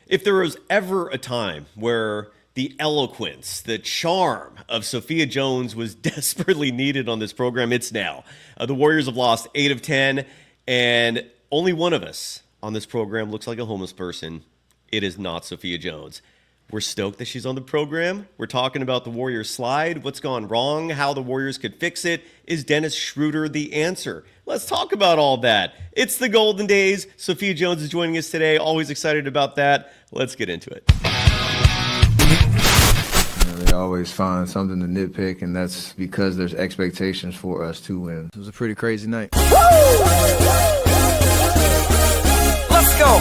If there was ever a time where the eloquence, the charm of Sophia Jones was desperately needed on this program, it's now. The Warriors have lost 8 of 10, and only one of us on this program looks like a homeless person. It is not Sophia Jones. We're stoked that she's on the program. We're talking about the Warriors slide, what's gone wrong, how the Warriors could fix it. Is Dennis Schröder the answer? Let's talk about all that. It's the Golden Days. Sophia Jones is joining us today. Always excited about that. Let's get into it. They always find something to nitpick, and that's because there's expectations for us to win. It was a pretty crazy night. Let's go!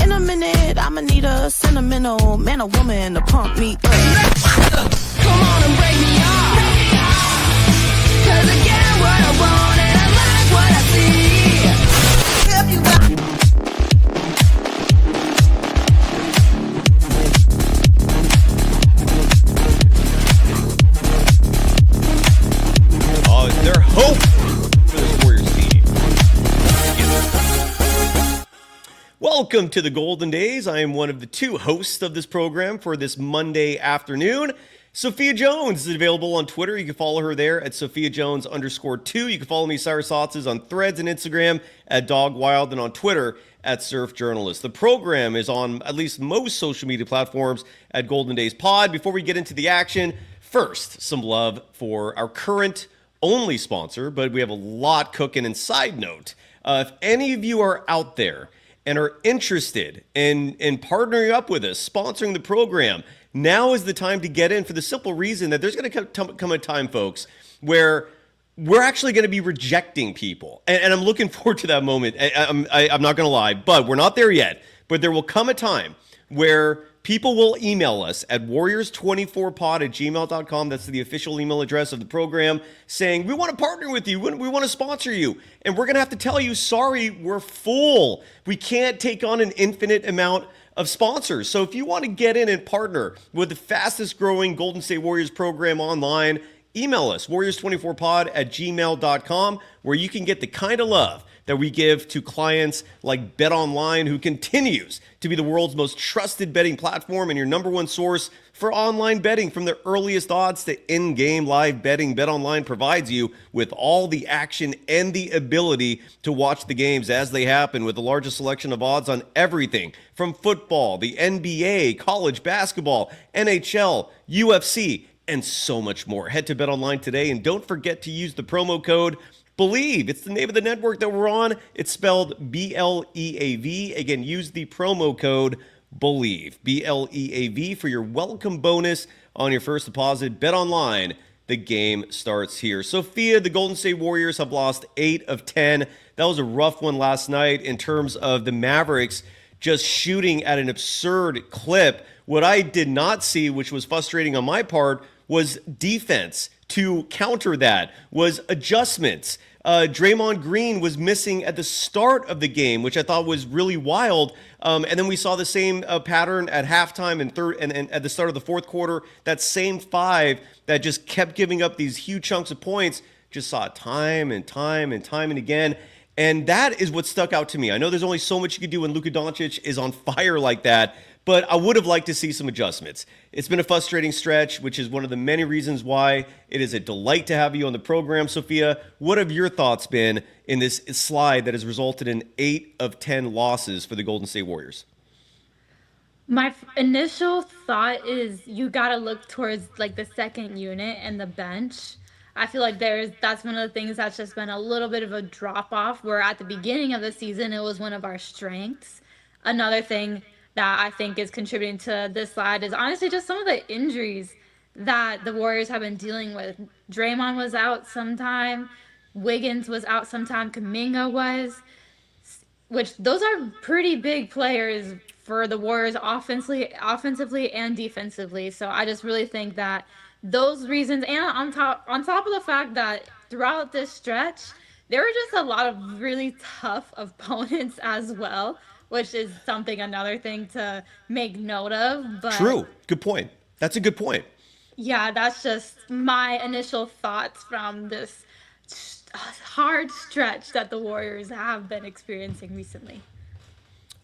In a minute, I'ma need a sentimental man or woman to pump me up. Come on and break me off. 'Cause I get what I want and I like what I see. If you got Is there hope for this Warriors team? Welcome to the Golden Days. I am one of the two hosts of this program for this Monday afternoon. Sophia Jones is available on Twitter. You can follow her there at SophiaJones_2. You can follow me, Cyrus Saatsaz, on Threads and Instagram at DogWild, and on Twitter at Surf Journalist. The program is on at least most social media platforms at Golden Days Pod. Before we get into the action, first, some love for our current only sponsor, but we have a lot cooking. And side note, if any of you are out there and are interested in partnering up with us, sponsoring the program, now is the time to get in, for the simple reason that there's going to come a time, folks, where we're actually going to be rejecting people. And I'm looking forward to that moment. I'm not going to lie, but we're not there yet. But there will come a time where people will email us at warriors24pod@gmail.com. That's the official email address of the program, saying, we want to partner with you. We want to sponsor you. And we're going to have to tell you, sorry, we're full. We can't take on an infinite amount of sponsors. So if you want to get in and partner with the fastest growing Golden State Warriors program online, email us, warriors24pod@gmail.com, where you can get the kind of love that we give to clients like BetOnline, who continues to be the world's most trusted betting platform and your number one source for online betting. From the earliest odds to in-game live betting, BetOnline provides you with all the action and the ability to watch the games as they happen, with the largest selection of odds on everything from football, the NBA, college basketball, NHL, UFC, and so much more. Head to BetOnline today, and don't forget to use the promo code Believe. It's the name of the network that we're on. It's spelled BLEAV. Again, use the promo code Believe, BLEAV, for your welcome bonus on your first deposit. Bet online. The game starts here. Sophia, the Golden State Warriors have lost 8 of 10. That was a rough one last night in terms of the Mavericks just shooting at an absurd clip. What I did not see, which was frustrating on my part, was defense to counter that, was adjustments. Draymond Green was missing at the start of the game, which I thought was really wild. And then we saw the same pattern at halftime and at the start of the fourth quarter. That same five that just kept giving up these huge chunks of points, just saw it time and time and again. And that is what stuck out to me. I know there's only so much you can do when Luka Doncic is on fire like that, but I would have liked to see some adjustments. It's been a frustrating stretch, which is one of the many reasons why it is a delight to have you on the program, Sophia. What have your thoughts been in this slide that has resulted in 8 of 10 losses for the Golden State Warriors? My initial thought is you got to look towards like the second unit and the bench. I feel like that's one of the things that's just been a little bit of a drop off, where at the beginning of the season, it was one of our strengths. Another thing that I think is contributing to this slide is honestly just some of the injuries that the Warriors have been dealing with. Draymond was out sometime, Wiggins was out sometime, Kuminga was, which those are pretty big players for the Warriors offensively and defensively. So I just really think that those reasons, and on top of the fact that throughout this stretch, there were just a lot of really tough opponents as well, which is another thing to make note of. But true. Good point. That's a good point. Yeah, that's just my initial thoughts from this hard stretch that the Warriors have been experiencing recently.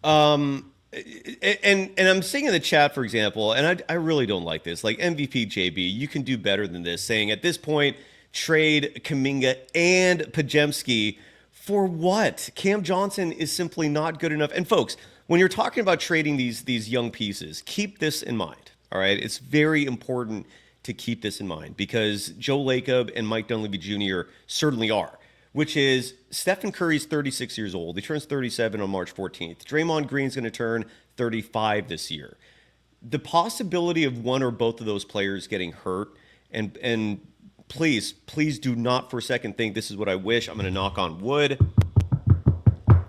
And I'm seeing in the chat, for example, and I really don't like this. Like MVP JB, you can do better than this. Saying at this point, trade Kuminga and Podziemski for what? Cam Johnson is simply not good enough. And folks, when you're talking about trading these young pieces, keep this in mind. All right, it's very important to keep this in mind because Joe Lacob and Mike Dunleavy Jr. certainly are. Which is Stephen Curry's 36 years old. He turns 37 on March 14th. Draymond Green's going to turn 35 this year. The possibility of one or both of those players getting hurt, and please do not for a second think this is what I wish. I'm going to knock on wood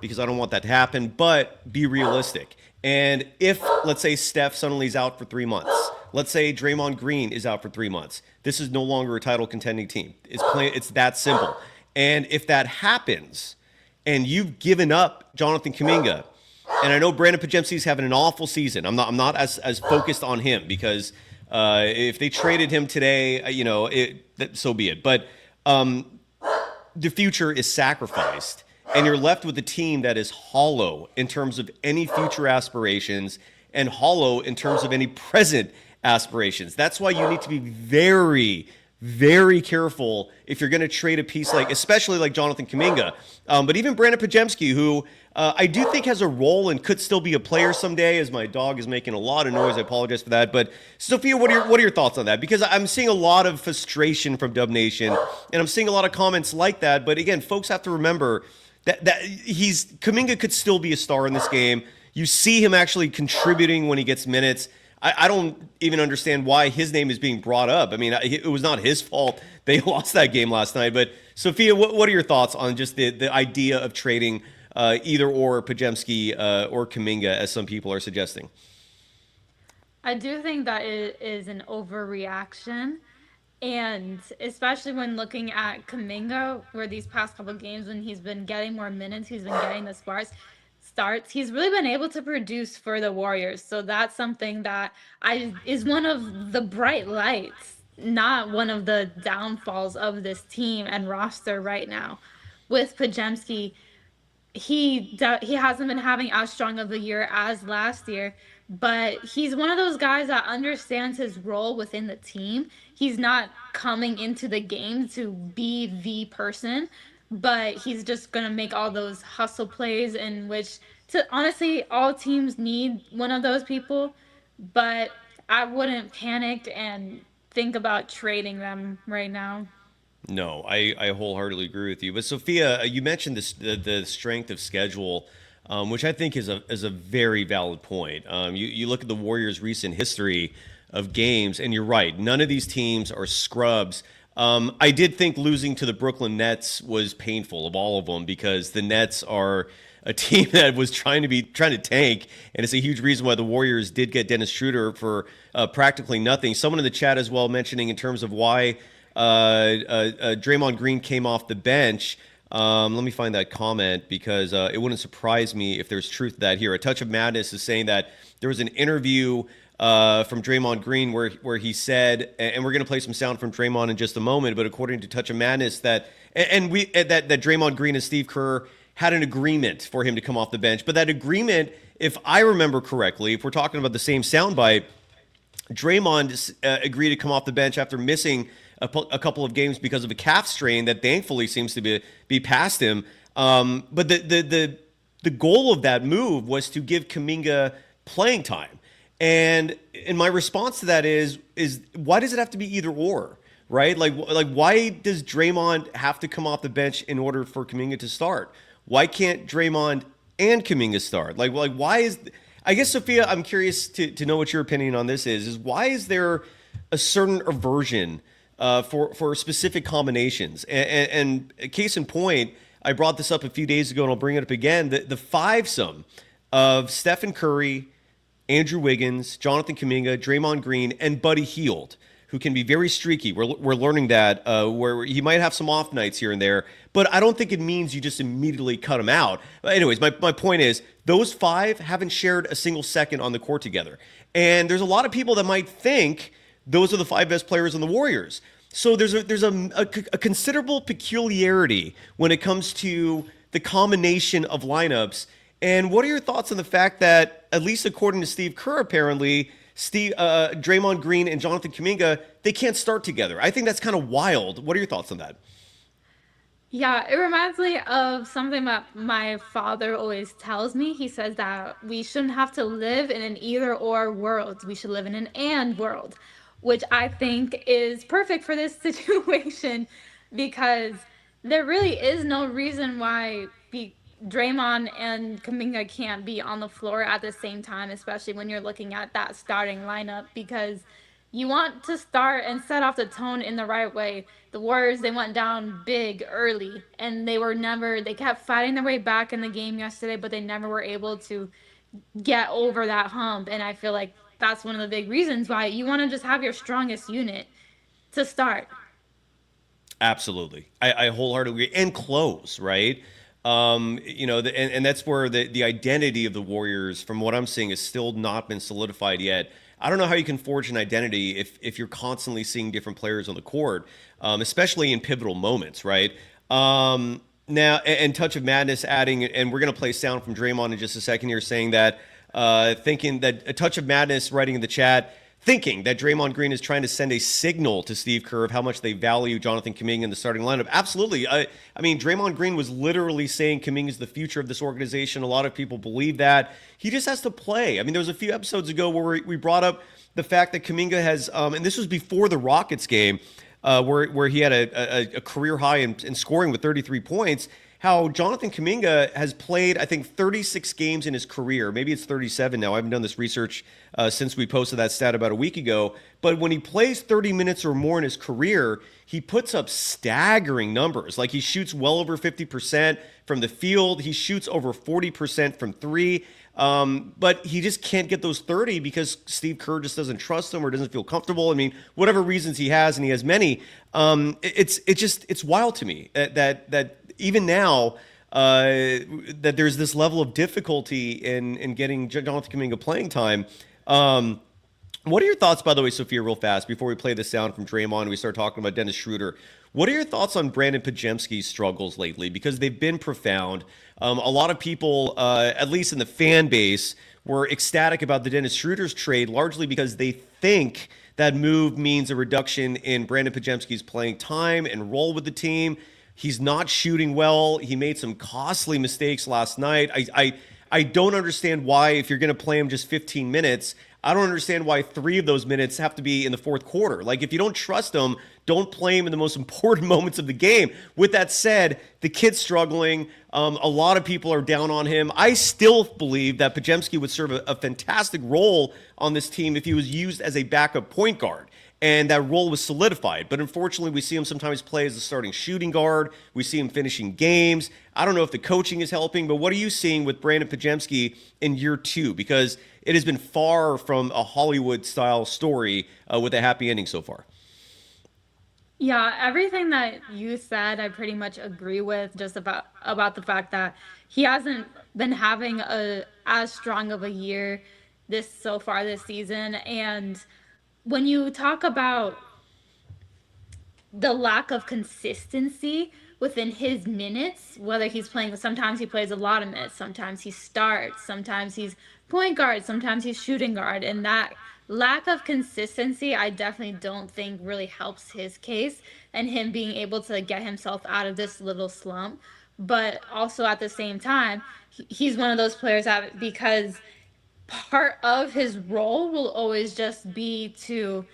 because I don't want that to happen, but be realistic. And if, let's say, Steph suddenly is out for 3 months, let's say Draymond Green is out for 3 months, this is no longer a title contending team. It's that simple. And if that happens, and you've given up Jonathan Kuminga, and I know Brandon Podziemski's having an awful season. I'm not as focused on him because if they traded him today, so be it. But the future is sacrificed, and you're left with a team that is hollow in terms of any future aspirations and hollow in terms of any present aspirations. That's why you need to be very, very careful if you're going to trade a piece especially like Jonathan Kuminga, but even Brandon Podziemski, who I do think has a role and could still be a player someday. As my dog is making a lot of noise, I apologize for that. But Sophia, what are your thoughts on that? Because I'm seeing a lot of frustration from Dub Nation, and I'm seeing a lot of comments like that. But again, folks have to remember that Kuminga could still be a star in this game. You see him actually contributing when he gets minutes. I don't even understand why his name is being brought up. I mean, it was not his fault they lost that game last night. But Sophia, what are your thoughts on just the idea of trading either or Podziemski or Kuminga, as some people are suggesting? I do think that it is an overreaction. And especially when looking at Kuminga, where these past couple of games when he's been getting more minutes, he's been getting the starts, he's really been able to produce for the Warriors. So that's something that is one of the bright lights, not one of the downfalls of this team and roster right now. With Podziemski, he hasn't been having as strong of a year as last year, but he's one of those guys that understands his role within the team. He's not coming into the game to be the person, but he's just going to make all those hustle plays in which, honestly, all teams need one of those people. But I wouldn't panic and think about trading them right now. No, I wholeheartedly agree with you. But Sophia, you mentioned the strength of schedule, which I think is a very valid point. You look at the Warriors' recent history of games, and you're right. None of these teams are scrubs. I did think losing to the Brooklyn Nets was painful of all of them because the Nets are a team that was trying to tank, and it's a huge reason why the Warriors did get Dennis Schröder for practically nothing. Someone in the chat as well mentioning in terms of why Draymond Green came off the bench. Let me find that comment because it wouldn't surprise me if there's truth to that here. A Touch of Madness is saying that there was an interview from Draymond Green where he said, and we're going to play some sound from Draymond in just a moment, but according to Touch of Madness, that Draymond Green and Steve Kerr had an agreement for him to come off the bench. But that agreement, if I remember correctly, if we're talking about the same soundbite, Draymond agreed to come off the bench after missing a couple of games because of a calf strain that thankfully seems to be past him. But the goal of that move was to give Kuminga playing time. And my response to that is why does it have to be either or, right? Like why does Draymond have to come off the bench in order for Kuminga to start? Why can't Draymond and Kuminga start? Like why is? I guess Sophia, I'm curious to know what your opinion on this is why is there a certain aversion for specific combinations? And case in point, I brought this up a few days ago, and I'll bring it up again. The fivesome of Stephen Curry, Andrew Wiggins, Jonathan Kuminga, Draymond Green, and Buddy Hield, who can be very streaky. We're learning that where he might have some off nights here and there, but I don't think it means you just immediately cut him out. But anyways, my point is those five haven't shared a single second on the court together. And there's a lot of people that might think those are the five best players on the Warriors. So there's a considerable peculiarity when it comes to the combination of lineups. And what are your thoughts on the fact that, at least according to Steve Kerr, apparently, Draymond Green and Jonathan Kuminga, they can't start together? I think that's kind of wild. What are your thoughts on that? Yeah, it reminds me of something that my father always tells me. He says that we shouldn't have to live in an either or world. We should live in an and world, which I think is perfect for this situation because there really is no reason why Draymond and Kuminga can't be on the floor at the same time, especially when you're looking at that starting lineup, because you want to start and set off the tone in the right way. The Warriors, they went down big early, and they kept fighting their way back in the game yesterday, but they never were able to get over that hump. And I feel like that's one of the big reasons why you want to just have your strongest unit to start. Absolutely. I wholeheartedly agree. And close, right? And that's where the identity of the Warriors, from what I'm seeing, has still not been solidified yet. I don't know how you can forge an identity if you're constantly seeing different players on the court, especially in pivotal moments, right? Now, and Touch of Madness adding, and we're going to play sound from Draymond in just a second here, saying that, thinking that a Touch of Madness writing in the chat, thinking that Draymond Green is trying to send a signal to Steve Kerr of how much they value Jonathan Kuminga in the starting lineup. Absolutely. I mean, Draymond Green was literally saying Kuminga is the future of this organization. A lot of people believe that. He just has to play. I mean, there was a few episodes ago where we brought up the fact that Kuminga has, and this was before the Rockets game, where he had a career high in scoring with 33 points. How Jonathan Kuminga has played, I think, 36 games in his career. Maybe it's 37 now. I haven't done this research since we posted that stat about a week ago. But when he plays 30 minutes or more in his career, he puts up staggering numbers. Like, he shoots well over 50% from the field. He shoots over 40% from three. But he just can't get those 30 because Steve Kerr just doesn't trust him or doesn't feel comfortable. I mean, whatever reasons he has, and he has many, it's wild to me that even now, that there's this level of difficulty in getting Jonathan Kuminga playing time. What are your thoughts, by the way, Sophia, real fast, before we play the sound from Draymond and we start talking about Dennis Schröder? What are your thoughts on Brandon Podziemski's struggles lately? Because they've been profound. A lot of people, at least in the fan base, were ecstatic about the Dennis Schröder's trade, largely because they think that move means a reduction in Brandon Podziemski's playing time and role with the team. He's not shooting well. He made some costly mistakes last night. I don't understand why, if you're going to play him just 15 minutes, I don't understand why 3 of those minutes have to be in the fourth quarter. Like, if you don't trust him, don't play him in the most important moments of the game. With that said, the kid's struggling. A lot of people are down on him. I still believe that Podziemski would serve a fantastic role on this team if he was used as a backup point guard, and that role was solidified. But unfortunately, we see him sometimes play as a starting shooting guard. We see him finishing games. I don't know if the coaching is helping, but what are you seeing with Brandon Podziemski in year 2? Because it has been far from a Hollywood-style story with a happy ending so far. Yeah, everything that you said, I pretty much agree with, just about the fact that he hasn't been having as strong of a year so far this season. And when you talk about the lack of consistency within his minutes, whether he's playing, sometimes he plays a lot of minutes, sometimes he starts, sometimes he's point guard, sometimes he's shooting guard, and that lack of consistency, I definitely don't think really helps his case and him being able to get himself out of this little slump. But also at the same time, he's one of those players that, because part of his role will always just be to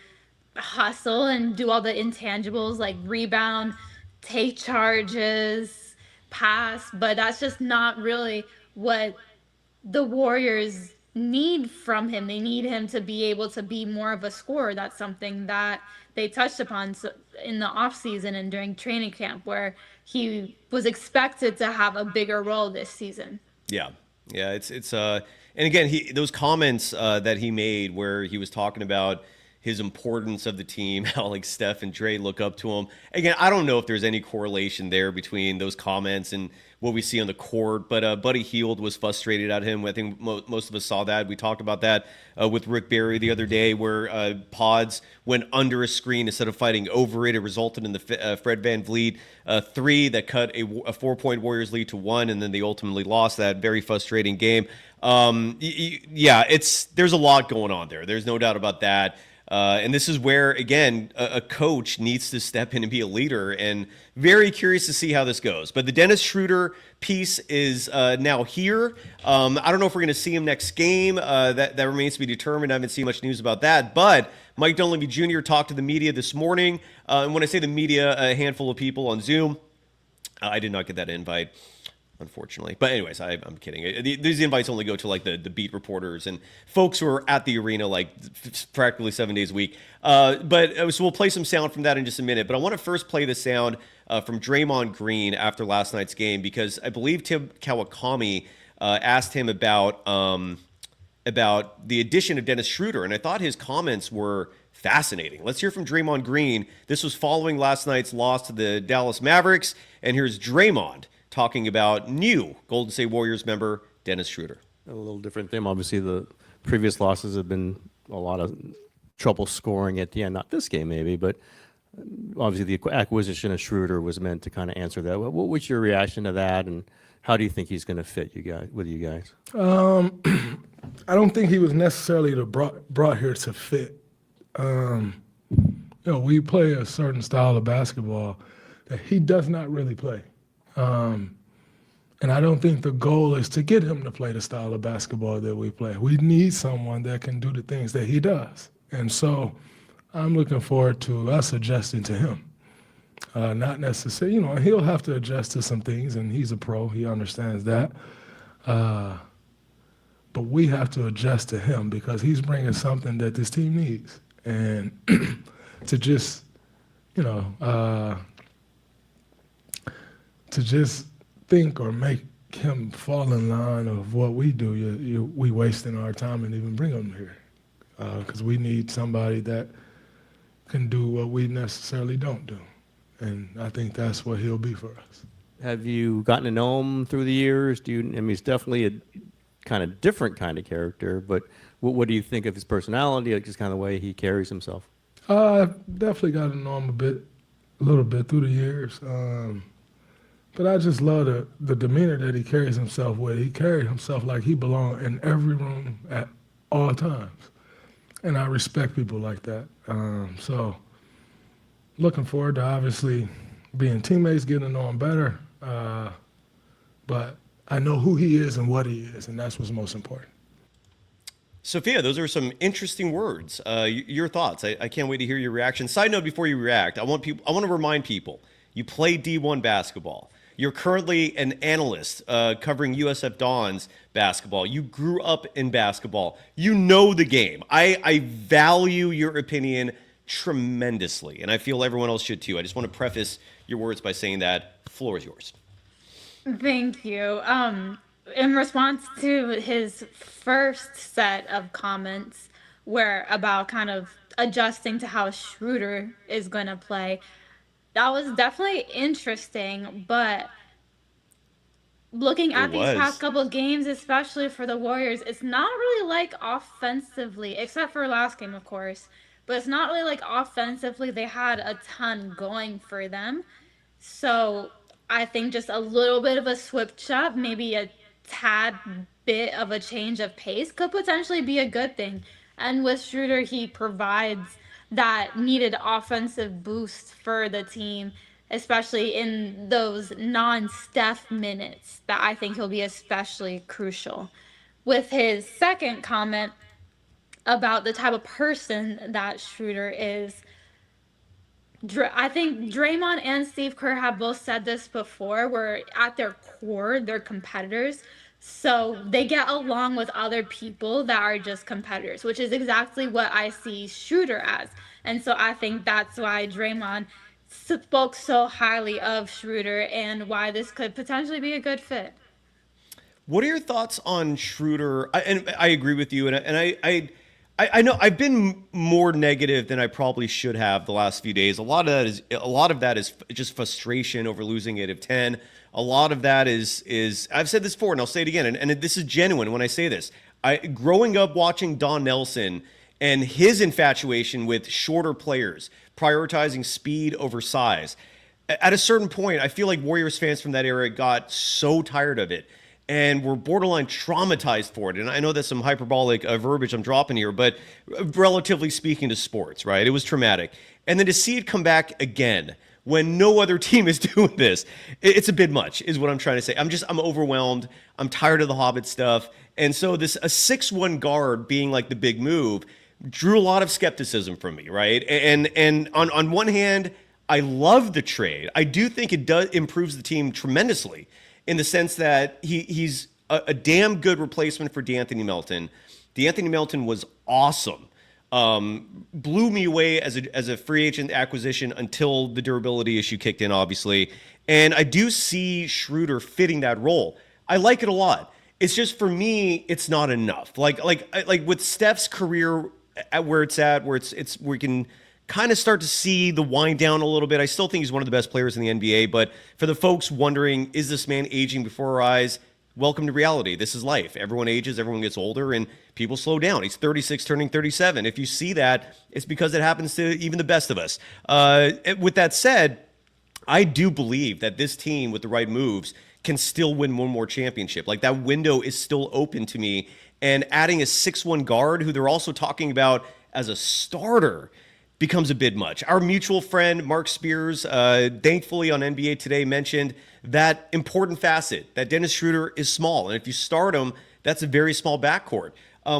hustle and do all the intangibles like rebound, take charges, pass, but that's just not really what the Warriors need from him. They need him to be able to be more of a scorer. That's something that they touched upon in the offseason and during training camp, where he was expected to have a bigger role this season. Yeah. And again, those comments that he made where he was talking about his importance of the team, how like Steph and Dre look up to him. Again, I don't know if there's any correlation there between those comments and what we see on the court, but Buddy Hield was frustrated at him. I think most of us saw that. We talked about that with Rick Barry the other day, where Pods went under a screen instead of fighting over it. It resulted in the Fred VanVleet three that cut a 4-point Warriors lead to 1, and then they ultimately lost that very frustrating game. Yeah, there's a lot going on there. There's no doubt about that. And this is where, again, a coach needs to step in and be a leader, and very curious to see how this goes. But the Dennis Schröder piece is now here. I don't know if we're going to see him next game. That remains to be determined. I haven't seen much news about that. But Mike Dunleavy Jr. talked to the media this morning. And when I say the media, a handful of people on Zoom. I did not get that invite, unfortunately. But anyways, I'm kidding. These invites only go to like the beat reporters and folks who are at the arena like practically 7 days a week. So we'll play some sound from that in just a minute. But I want to first play the sound from Draymond Green after last night's game, because I believe Tim Kawakami asked him about the addition of Dennis Schröder, and I thought his comments were fascinating. Let's hear from Draymond Green. This was following last night's loss to the Dallas Mavericks, and here's Draymond talking about new Golden State Warriors member Dennis Schröder. A little different thing. Obviously, the previous losses have been a lot of trouble scoring at the end. Not this game, maybe, but obviously the acquisition of Schröder was meant to kind of answer that. What was your reaction to that, and how do you think he's going to fit with you guys? I don't think he was necessarily brought here to fit. We play a certain style of basketball that he does not really play. And I don't think the goal is to get him to play the style of basketball that we play. We need someone that can do the things that he does. And so I'm looking forward to us adjusting to him. Not necessarily, he'll have to adjust to some things, and he's a pro, he understands that. But we have to adjust to him because he's bringing something that this team needs. And to just, to just think or make him fall in line of what we do, we wasting our time and even bring him here. Because we need somebody that can do what we necessarily don't do. And I think that's what he'll be for us. Have you gotten to know him through the years? He's definitely a kind of different kind of character, but what do you think of his personality, like just kind of the way he carries himself? I've definitely gotten to know him a little bit through the years. But I just love the demeanor that he carries himself with. He carries himself like he belongs in every room at all times. And I respect people like that. So looking forward to obviously being teammates, getting to know him better. But I know who he is and what he is, and that's what's most important. Sophia, those are some interesting words. Your thoughts. I can't wait to hear your reaction. Side note, before you react, I want to remind people, you play D1 basketball. You're currently an analyst covering USF Dons basketball. You grew up in basketball. You know the game. I value your opinion tremendously, and I feel everyone else should too. I just want to preface your words by saying that floor is yours. Thank you. In response to his first set of comments, where about kind of adjusting to how Schröder is going to play, that was definitely interesting. But looking at these past couple of games, especially for the Warriors, it's not really like offensively, except for last game, of course. But it's not really like offensively they had a ton going for them. So I think just a little bit of a switch up, maybe a tad bit of a change of pace could potentially be a good thing. And with Schröder, he provides that needed offensive boost for the team, especially in those non-Steph minutes that I think he'll be especially crucial. With his second comment about the type of person that Schröder is, I think Draymond and Steve Kerr have both said this before, where at their core, they're competitors. So they get along with other people that are just competitors, which is exactly what I see Schröder as. And so I think that's why Draymond spoke so highly of Schröder and why this could potentially be a good fit. What are your thoughts on Schröder? And I agree with you, and I know I've been more negative than I probably should have the last few days. A lot of that is just frustration over losing 8 of 10. A lot of that is I've said this before and I'll say it again, and this is genuine when I say this. Growing up watching Don Nelson and his infatuation with shorter players, prioritizing speed over size. At a certain point, I feel like Warriors fans from that era got so tired of it and were borderline traumatized for it. And I know that's some hyperbolic verbiage I'm dropping here, but relatively speaking to sports, right? It was traumatic. And then to see it come back again when no other team is doing this, it's a bit much, is what I'm trying to say. I'm overwhelmed. I'm tired of the Hobbit stuff. And so a 6'1" guard being like the big move drew a lot of skepticism from me, right? And on one hand, I love the trade. I do think it does improves the team tremendously in the sense that he's a damn good replacement for D'Anthony Melton. D'Anthony Melton was awesome. Blew me away as a free agent acquisition until the durability issue kicked in, obviously. And I do see Schröder fitting that role. I like it a lot. It's just for me, it's not enough. Like with Steph's career at where it's at, where we can kind of start to see the wind down a little bit. I still think he's one of the best players in the NBA, but for the folks wondering, is this man aging before our eyes? Welcome to reality. This is life. Everyone ages, everyone gets older, and people slow down. He's 36, turning 37. If you see that, it's because it happens to even the best of us. With that said, I do believe that this team, with the right moves, can still win one more championship. Like, that window is still open to me. And adding a 6'1" guard, who they're also talking about as a starter, becomes a bit much. Our mutual friend, Mark Spears, thankfully on NBA Today, mentioned that important facet, that Dennis Schröder is small. And if you start him, that's a very small backcourt.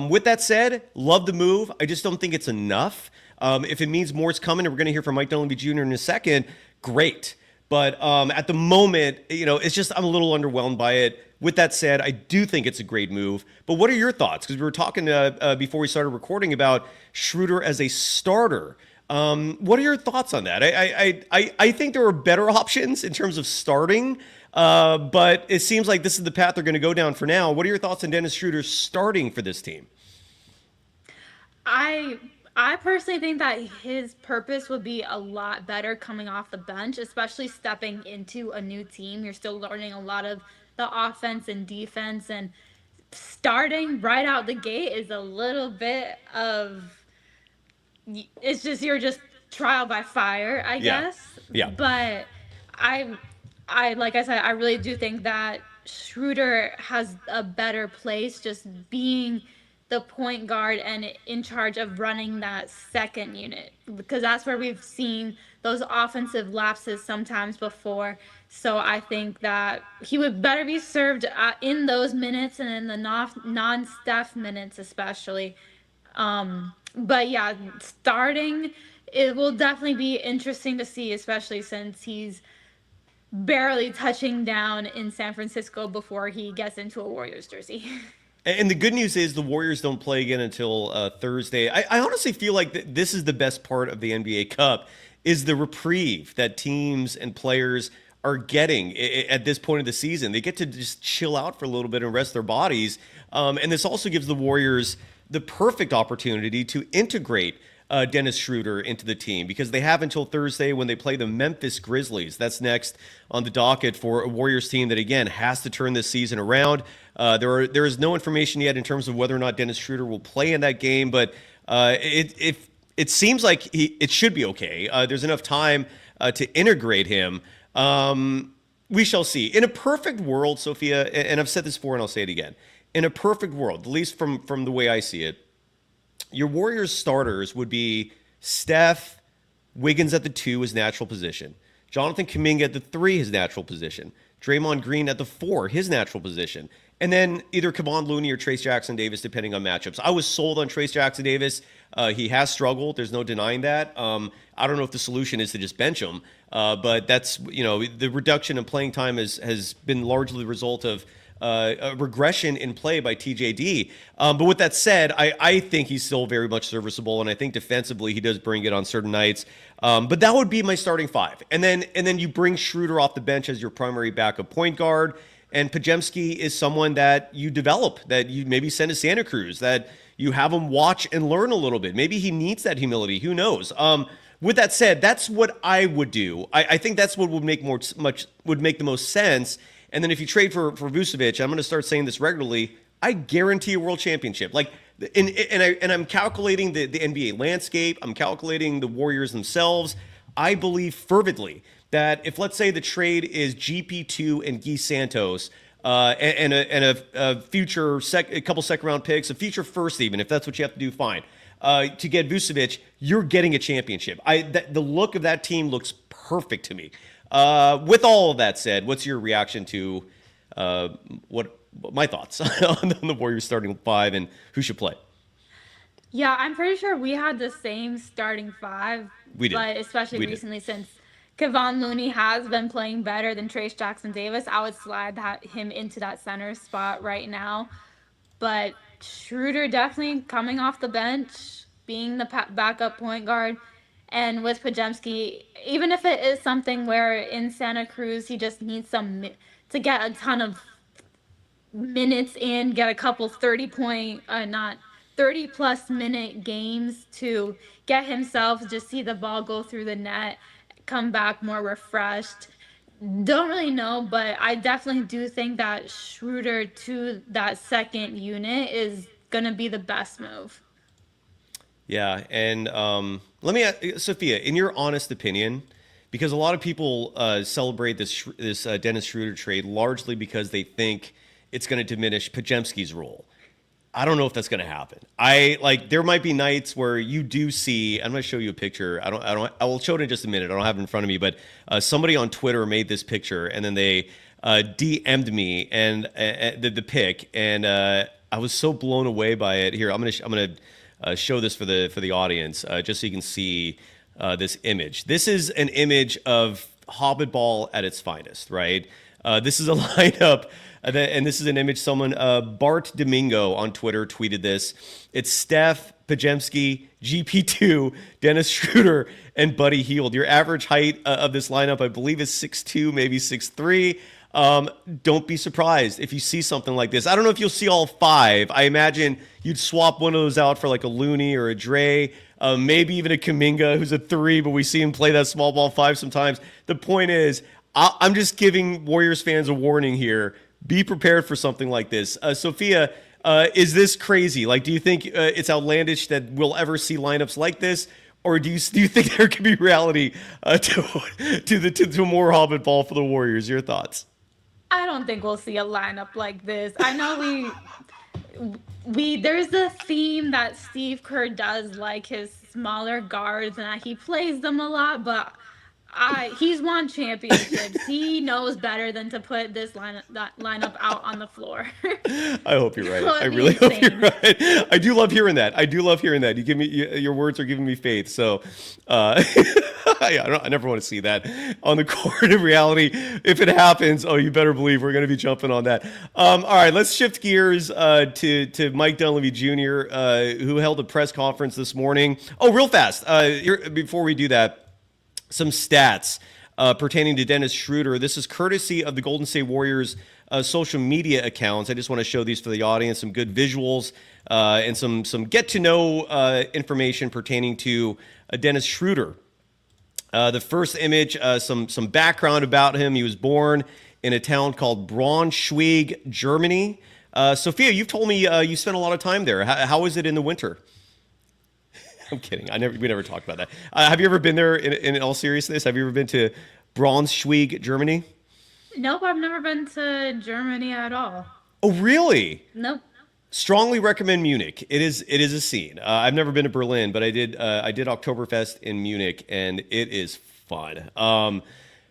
With that said, love the move. I just don't think it's enough. If it means more is coming, and we're going to hear from Mike Dunleavy Jr. in a second, great. But at the moment, it's just I'm a little underwhelmed by it. With that said, I do think it's a great move. But what are your thoughts? Because we were talking before we started recording about Schröder as a starter. What are your thoughts on that? I think there are better options in terms of starting, but it seems like this is the path they're going to go down for now. What are your thoughts on Dennis Schröder starting for this team? I personally think that his purpose would be a lot better coming off the bench, especially stepping into a new team. You're still learning a lot of the offense and defense, and starting right out the gate is a little bit of, you're just trial by fire, I guess. Yeah. But I like I said, I really do think that Schröder has a better place just being the point guard and in charge of running that second unit, because that's where we've seen those offensive lapses sometimes before. So I think that he would better be served in those minutes and in the non-Steph minutes especially. But yeah, starting, it will definitely be interesting to see, especially since he's barely touching down in San Francisco before he gets into a Warriors jersey. And the good news is the Warriors don't play again until Thursday. I honestly feel like this is the best part of the NBA Cup, is the reprieve that teams and players are getting at this point of the season. They get to just chill out for a little bit and rest their bodies. And this also gives the Warriors the perfect opportunity to integrate Dennis Schröder into the team, because they have until Thursday when they play the Memphis Grizzlies. That's next on the docket for a Warriors team that, again, has to turn this season around. There is no information yet in terms of whether or not Dennis Schröder will play in that game, but it seems like it should be okay. There's enough time to integrate him. We shall see. In a perfect world, Sophia, and I've said this before and I'll say it again, in a perfect world, at least from the way I see it, your Warriors starters would be Steph, Wiggins at the 2, his natural position, Jonathan Kuminga at the 3, his natural position, Draymond Green at the 4, his natural position, and then either Kevon Looney or Trace Jackson Davis, depending on matchups. I was sold on Trace Jackson Davis. He has struggled. There's no denying that. I don't know if the solution is to just bench him, but that's, the reduction in playing time has been largely the result of a regression in play by TJD. But with that said, I think he's still very much serviceable, and I think defensively he does bring it on certain nights. But that would be my starting 5. And then you bring Schröder off the bench as your primary backup point guard. And Pajemski is someone that you develop, that you maybe send to Santa Cruz, that you have him watch and learn a little bit. Maybe he needs that humility. Who knows? With that said, that's what I would do. I think that's what would make the most sense. And then if you trade for Vucevic, I'm going to start saying this regularly, I guarantee a world championship. Like, and I'm calculating the NBA landscape. I'm calculating the Warriors themselves. I believe fervently that if, let's say, the trade is GP2 and Guy Santos, and a future a couple second round picks, a future first, even if that's what you have to do, fine. To get Vucevic, you're getting a championship. The look of that team looks perfect to me. With all of that said, what's your reaction to what my thoughts on the Warriors starting five and who should play? Yeah, I'm pretty sure we had the same starting five. We did. But especially recently, since Kevon Looney has been playing better than Trayce Jackson-Davis, I would slide him into that center spot right now. But Schroeder definitely coming off the bench, being the backup point guard. And with Pajemski, even if it is something where in Santa Cruz he just needs to get a ton of minutes in, get a couple 30+ minute games to get himself, just see the ball go through the net, come back more refreshed. Don't really know, but I definitely do think that Schroeder to that second unit is going to be the best move. Yeah, and let me ask, Sophia, in your honest opinion, because a lot of people celebrate this Dennis Schröder trade largely because they think it's going to diminish Pajemski's role. I don't know if that's going to happen. There might be nights where you do see. I'm going to show you a picture. I will show it in just a minute. I don't have it in front of me, but somebody on Twitter made this picture, and then they DM'd me and the pic, and I was so blown away by it. Here, I'm going to show this for the audience, just so you can see this image. This is an image of Hobbit ball at its finest, right? This is a lineup, and this is an image someone, Bart Domingo on Twitter tweeted this. It's Steph, Pajemski, GP2, Dennis Schröder, and Buddy Hield. Your average height of this lineup, I believe, is 6'2", maybe 6'3". Don't be surprised if you see something like this. I don't know if you'll see all five. I imagine you'd swap one of those out for like a Looney or a Dre, maybe even a Kuminga, who's a 3, but we see him play that small ball 5 sometimes. The point is, I'm just giving Warriors fans a warning here. Be prepared for something like this. Sophia, is this crazy? Like, do you think it's outlandish that we'll ever see lineups like this? Or do you think there could be reality to more Hobbit ball for the Warriors? Your thoughts? I don't think we'll see a lineup like this. I know there's a theme that Steve Kerr does like his smaller guards and that he plays them a lot, but he's won championships. He knows better than to put that lineup out on the floor. I hope you're right. I really hope you're right. I do love hearing that. You give me your words are giving me faith. So, I never want to see that on the court. In reality, if it happens, you better believe we're going to be jumping on that. All right, let's shift gears to Mike Dunleavy Jr., who held a press conference this morning. Oh, real fast. Before we do that, some stats pertaining to Dennis Schröder. This is courtesy of the Golden State Warriors social media accounts. I just want to show these for the audience, some good visuals and some get-to-know information pertaining to Dennis Schröder. The first image, some background about him. He was born in a town called Braunschweig, Germany. Sophia, you've told me you spent a lot of time there. How is it in the winter? I'm kidding. We never talked about that. Have you ever been there in all seriousness? Have you ever been to Braunschweig, Germany? Nope, I've never been to Germany at all. Oh, really? Nope. Strongly recommend Munich. It is a scene. I've never been to Berlin, but I did Oktoberfest in Munich, and it is fun.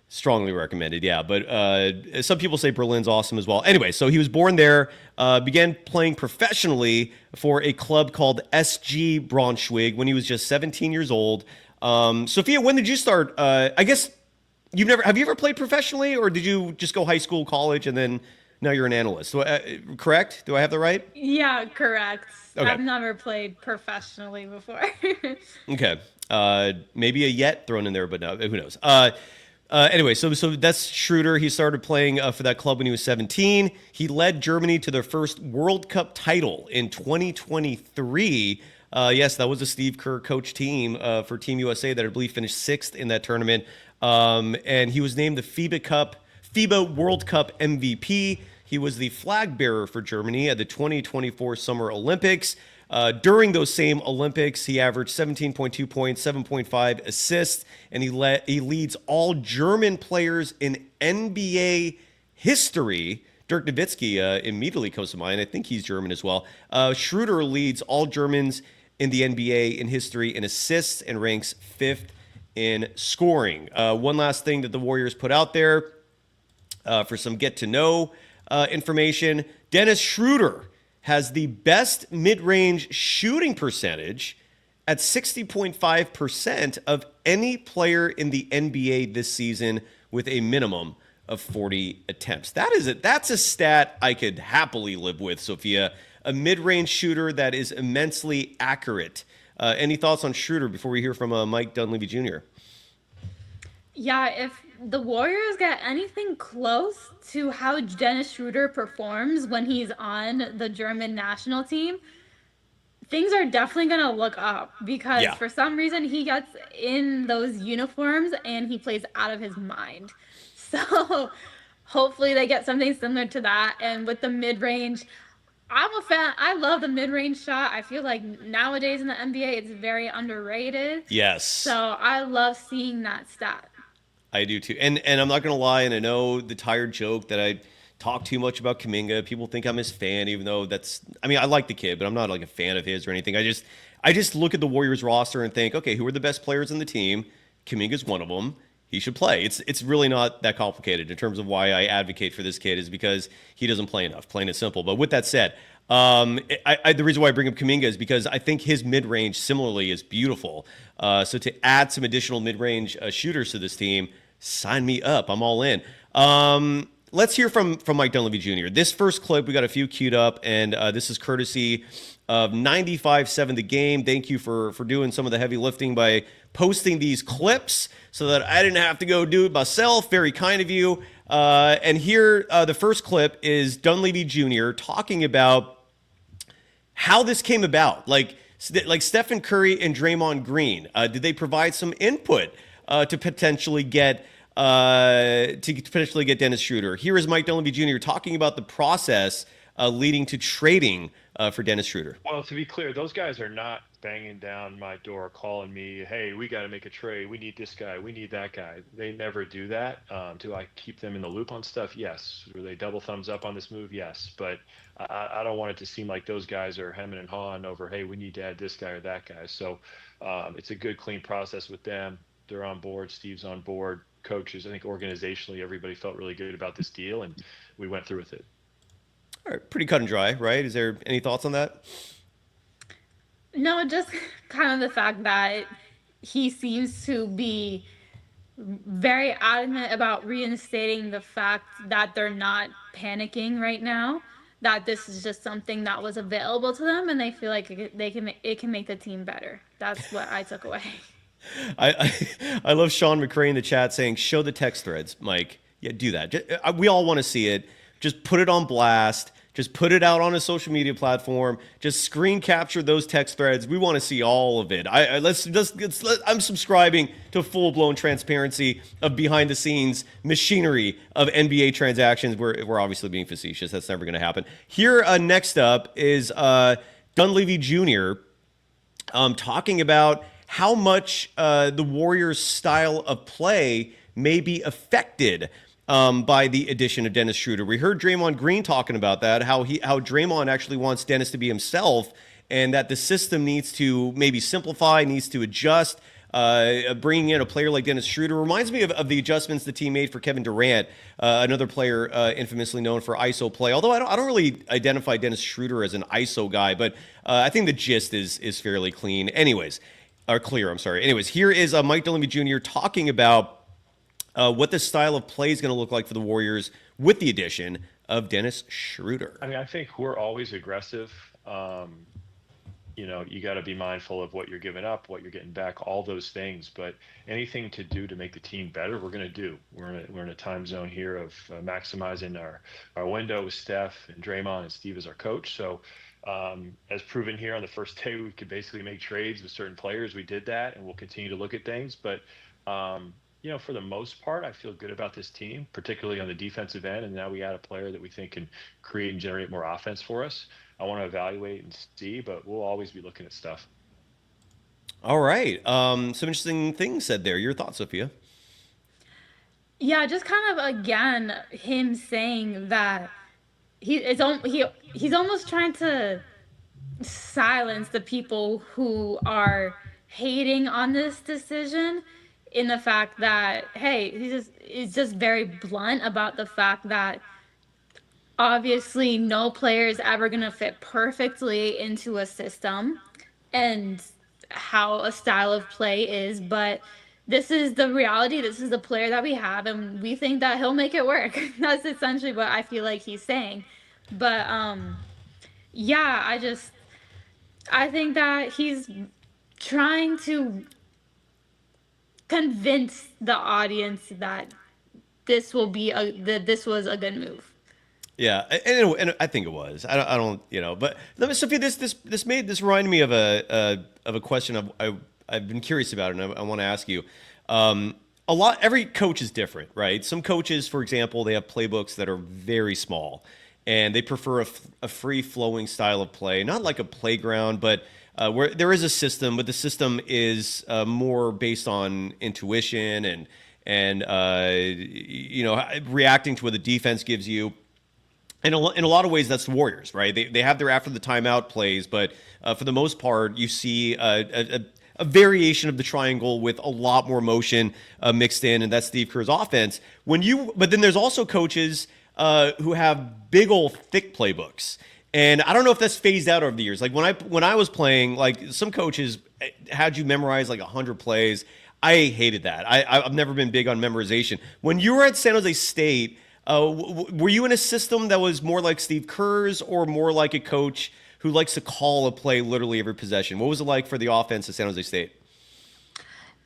Strongly recommended, yeah. But some people say Berlin's awesome as well. Anyway, so he was born there, began playing professionally for a club called SG Braunschweig when he was just 17 years old. Sophia, when did you start? I guess have you ever played professionally, or did you just go high school, college, and then now you're an analyst? So, correct? Do I have that right? Yeah, correct. Okay. I've never played professionally before. Okay. Maybe a yet thrown in there, but no, who knows? Anyway, so that's Schröder. He started playing for that club when he was 17. He led Germany to their first World Cup title in 2023. Yes, that was a Steve Kerr coach team for Team USA that I believe finished 6th in that tournament. And he was named the FIBA World Cup MVP. He was the flag bearer for Germany at the 2024 Summer Olympics. During those same Olympics, he averaged 17.2 points, 7.5 assists, and he leads all German players in NBA history. Dirk Nowitzki immediately comes to mind. I think he's German as well. Schröder leads all Germans in the NBA in history in assists and ranks 5th in scoring. One last thing that the Warriors put out there for some get-to-know information. Dennis Schröder has the best mid-range shooting percentage at 60.5% of any player in the NBA this season with a minimum of 40 attempts. That's a stat I could happily live with, Sophia. A mid-range shooter that is immensely accurate. Any thoughts on Schröder before we hear from Mike Dunleavy Jr.? Yeah, if the Warriors get anything close to how Dennis Schröder performs when he's on the German national team, things are definitely going to look up because for some reason he gets in those uniforms and he plays out of his mind. So hopefully they get something similar to that. And with the mid-range, I'm a fan. I love the mid-range shot. I feel like nowadays in the NBA, it's very underrated. Yes. So I love seeing that stat. I do too. And I'm not going to lie, and I know the tired joke that I talk too much about Kuminga. People think I'm his fan, even though I like the kid, but I'm not like a fan of his or anything. I just look at the Warriors roster and think, okay, who are the best players in the team? Kuminga's one of them. He should play. It's really not that complicated in terms of why I advocate for this kid is because he doesn't play enough, plain and simple. But with that said, the reason why I bring up Kuminga is because I think his mid-range similarly is beautiful. So to add some additional mid-range shooters to this team, sign me up. I'm all in. Let's hear from Mike Dunleavy Jr. This first clip, we got a few queued up, and this is courtesy of 95.7 The Game. Thank you for doing some of the heavy lifting by posting these clips so that I didn't have to go do it myself. Very kind of you. And here, the first clip is Dunleavy Jr. talking about how this came about. Like Stephen Curry and Draymond Green, did they provide some input to potentially get Dennis Schröder? Here is Mike Dunleavy Jr. talking about the process leading to trading for Dennis Schröder. Well, to be clear, those guys are not banging down my door, calling me, hey, we got to make a trade. We need this guy. We need that guy. They never do that. Do I keep them in the loop on stuff? Yes. Do they double thumbs up on this move? Yes. But I don't want it to seem like those guys are hemming and hawing over, hey, we need to add this guy or that guy. So it's a good, clean process with them. They're on board. Steve's on board. Coaches, I think organizationally, everybody felt really good about this deal, and we went through with it. All right, pretty cut and dry, right? Is there any thoughts on that? No, just kind of the fact that he seems to be very adamant about reinstating the fact that they're not panicking right now, that this is just something that was available to them, and they feel like it can make the team better. That's what I took away. I love Sean McCray in the chat saying, show the text threads, Mike. Yeah, do that. We all want to see it. Just put it on blast. Just put it out on a social media platform. Just screen capture those text threads. We want to see all of it. I'm subscribing to full-blown transparency of behind-the-scenes machinery of NBA transactions. We're obviously being facetious. That's never going to happen. Here, next up is Dunleavy Jr. Talking about how much the Warriors' style of play may be affected by the addition of Dennis Schröder. We heard Draymond Green talking about that, how Draymond actually wants Dennis to be himself, and that the system needs to maybe simplify, needs to adjust. Bringing in a player like Dennis Schröder reminds me of the adjustments the team made for Kevin Durant, another player infamously known for ISO play. Although I don't really identify Dennis Schröder as an ISO guy, but I think the gist is fairly clean. Anyways. Anyways, here is Mike Dunleavy Jr. talking about what the style of play is going to look like for the Warriors with the addition of Dennis Schröder. I mean, I think we're always aggressive. you got to be mindful of what you're giving up, what you're getting back, all those things. But anything to do to make the team better, we're going to do. We're in a time zone here of maximizing our window with Steph and Draymond and Steve as our coach. So as proven here on the first day, we could basically make trades with certain players. We did that, and we'll continue to look at things. But for the most part, I feel good about this team, particularly on the defensive end. And now we add a player that we think can create and generate more offense for us. I want to evaluate and see, but we'll always be looking at stuff. All right. Some interesting things said there. Your thoughts, Sophia? Yeah, just kind of again him saying that he's almost trying to silence the people who are hating on this decision, in the fact that, hey, he's just very blunt about the fact that obviously no player is ever going to fit perfectly into a system and how a style of play is, but this is the reality, this is the player that we have, and we think that he'll make it work. That's essentially what I feel like he's saying. But yeah, I think that he's trying to convince the audience that this was a good move. Yeah, and I think it was. I don't, But Sophia, this reminded me of a question I've been curious about, and I want to ask you. Every coach is different, right? Some coaches, for example, they have playbooks that are very small, and they prefer a free flowing style of play, not like a playground, but where there is a system, but the system is more based on intuition and reacting to what the defense gives you. In a lot of ways, that's the Warriors, right? They have their after the timeout plays, but for the most part, you see a variation of the triangle with a lot more motion mixed in, and that's Steve Kerr's offense. But then there's also coaches who have big old thick playbooks, and I don't know if that's phased out over the years. Like when I was playing, like some coaches had you memorize like 100 plays. I hated that. I've never been big on memorization. When you were at San Jose State, were you in a system that was more like Steve Kerr's, or more like a coach who likes to call a play literally every possession? What was it like for the offense at San Jose State?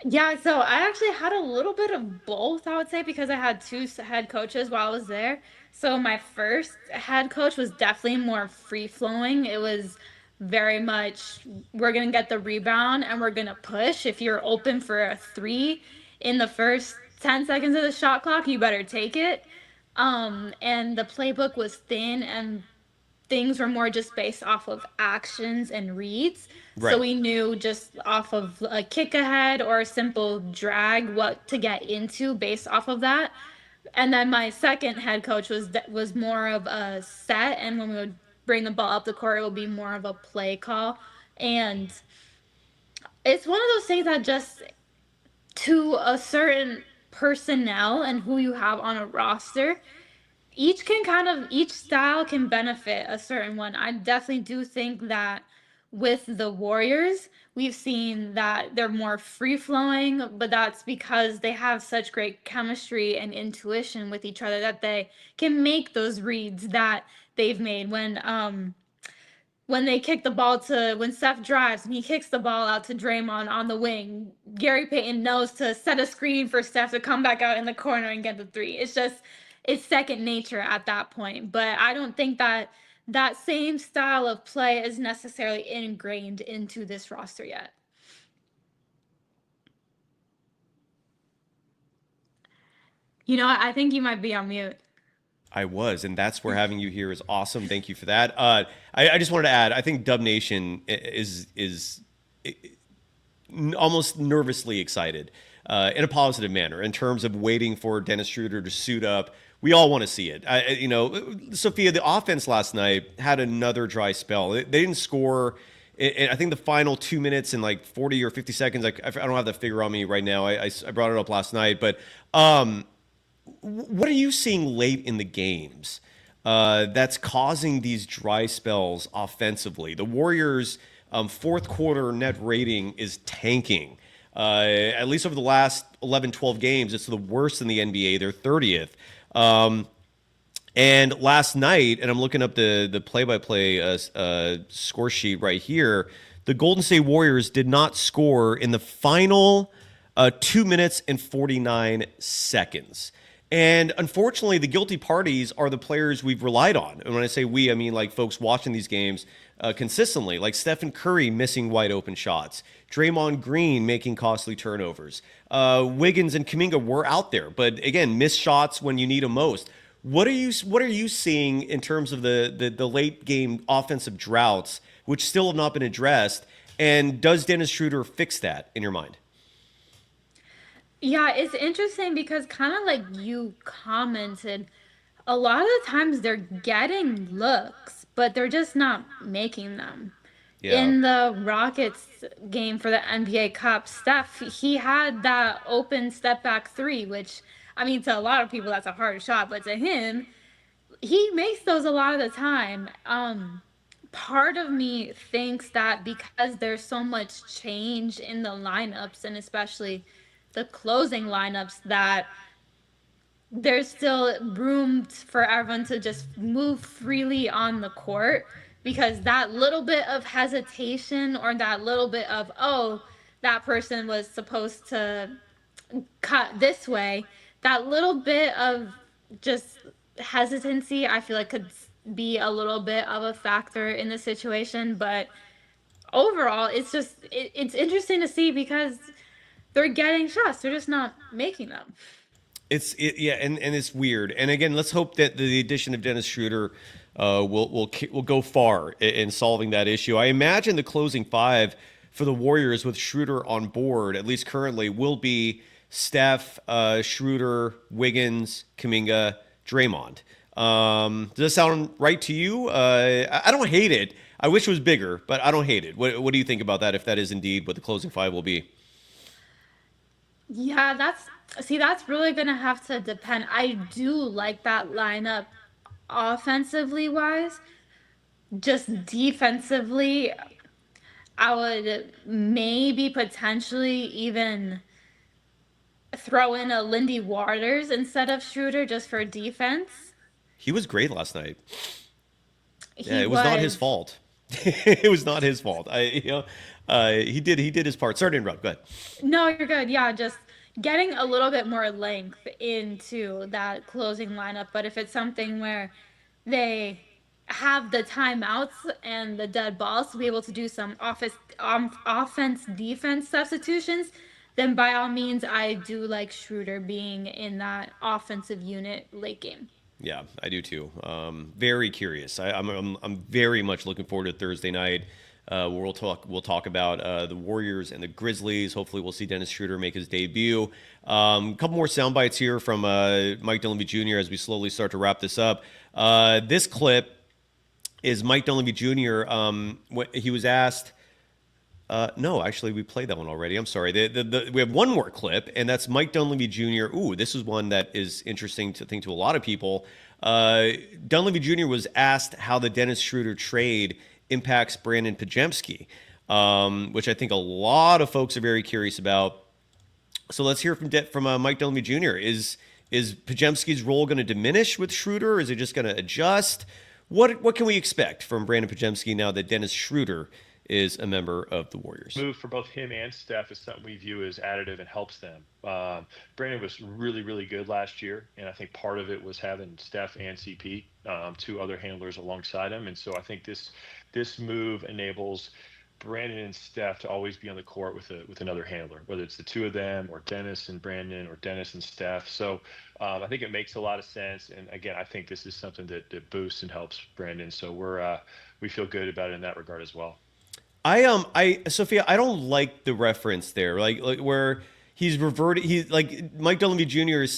Yeah, so I actually had a little bit of both, I would say, because I had two head coaches while I was there. So my first head coach was definitely more free flowing. It was very much, we're going to get the rebound and we're going to push. If you're open for a three in the first 10 seconds of the shot clock, you better take it. And the playbook was thin, and things were more just based off of actions and reads. Right. So we knew just off of a kick ahead or a simple drag what to get into based off of that. And then my second head coach was more of a set, and when we would bring the ball up the court, it would be more of a play call. And it's one of those things that just, to a certain personnel and who you have on a roster, each style can benefit a certain one. I definitely do think that with the Warriors, we've seen that they're more free flowing, but that's because they have such great chemistry and intuition with each other that they can make those reads that they've made when they kick the ball when Steph drives and he kicks the ball out to Draymond on the wing, Gary Payton knows to set a screen for Steph to come back out in the corner and get the three. It's second nature at that point. But I don't think that same style of play is necessarily ingrained into this roster yet. I think you might be on mute. I was, and that's where having you here is awesome. Thank you for that. I just wanted to add, I think Dub Nation is almost nervously excited in a positive manner in terms of waiting for Dennis Schröder to suit up. We all want to see it. Sophia, the offense last night had another dry spell. They didn't score. I think the final 2 minutes and like 40 or 50 seconds, I don't have that figure on me right now. I brought it up last night, but what are you seeing late in the games that's causing these dry spells offensively? The Warriors' fourth quarter net rating is tanking. At least over the last 11, 12 games, it's the worst in the NBA. They're 30th. And last night, and I'm looking up the play-by-play score sheet right here, the Golden State Warriors did not score in the final 2 minutes and 49 seconds. And unfortunately, the guilty parties are the players we've relied on. And when I say we, I mean like folks watching these games consistently, like Stephen Curry missing wide open shots, Draymond Green making costly turnovers. Wiggins and Kuminga were out there, but again, missed shots when you need them most. What are you seeing in terms of the late game offensive droughts, which still have not been addressed? And does Dennis Schröder fix that in your mind? Yeah, it's interesting because kind of like you commented, a lot of the times they're getting looks, but they're just not making them. Yeah. In the Rockets game for the NBA Cup, Steph, he had that open step back three, which, I mean, to a lot of people, that's a hard shot, but to him, he makes those a lot of the time. Part of me thinks that because there's so much change in the lineups and especially the closing lineups, that there's still room for everyone to just move freely on the court, because that little bit of hesitation or that little bit of, oh, that person was supposed to cut this way, that little bit of just hesitancy, I feel like could be a little bit of a factor in the situation. But overall, it's just, it's interesting to see because they're getting shots, they're just not making them. Yeah, and it's weird. And again, let's hope that the addition of Dennis Schröder will go far in solving that issue. I imagine the closing five for the Warriors with Schröder on board, at least currently, will be Steph, Schröder, Wiggins, Kuminga, Draymond. Does that sound right to you? I don't hate it. I wish it was bigger, but I don't hate it. What do you think about that, if that is indeed what the closing five will be? Yeah, that's really gonna have to depend. I do like that lineup offensively wise. Just defensively, I would maybe potentially even throw in a Lindy Waters instead of Schröder just for defense. He was great last night. He Yeah, it was not his fault. It was not his fault. He did his part. Sorry to interrupt. Go ahead. No, you're good. Yeah, just getting a little bit more length into that closing lineup. But if it's something where they have the timeouts and the dead balls to be able to do some offense defense substitutions, then by all means, I do like Schröder being in that offensive unit late game. Yeah, I do too. Very curious. I'm very much looking forward to Thursday night. Where we'll talk about the Warriors and the Grizzlies. Hopefully, we'll see Dennis Schröder make his debut. A couple more sound bites here from Mike Dunleavy Jr. as we slowly start to wrap this up. This clip is Mike Dunleavy Jr. He was asked. No, actually, we played that one already. I'm sorry. We have one more clip, and that's Mike Dunleavy Jr. Ooh, this is one that is interesting to think to a lot of people. Dunleavy Jr. was asked how the Dennis Schröder trade impacts Brandon Podziemski, which I think a lot of folks are very curious about. So let's hear from Mike Dunleavy Jr. Is Podziemski's role going to diminish with Schröder? Is it just going to adjust? What can we expect from Brandon Podziemski now that Dennis Schröder is a member of the Warriors? Move for both him and Steph is something we view as additive and helps them. Brandon was really, really good last year, and I think part of it was having Steph and CP, two other handlers alongside him. And so I think this move enables Brandon and Steph to always be on the court with another handler, whether it's the two of them or Dennis and Brandon or Dennis and Steph. So I think it makes a lot of sense. And again, I think this is something that boosts and helps Brandon. So we feel good about it in that regard as well. Sophia, I don't like the reference there, like where he's reverted. He's like Mike Dunleavy Jr. is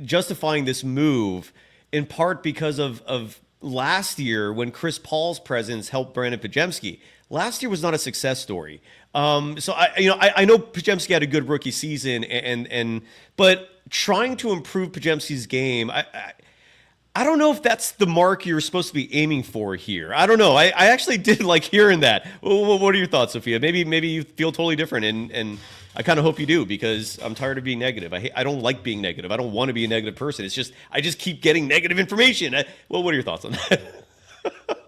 justifying this move in part because of last year when Chris Paul's presence helped Brandon Podziemski. Last year was not a success story. So I know Podziemski had a good rookie season, but trying to improve Podziemski's game, I don't know if that's the mark you're supposed to be aiming for here. I don't know. I actually did like hearing that. What are your thoughts, Sophia? Maybe you feel totally different, and I kind of hope you do, because I'm tired of being negative. I don't like being negative. I don't want to be a negative person. It's just I just keep getting negative information. Well, what are your thoughts on that?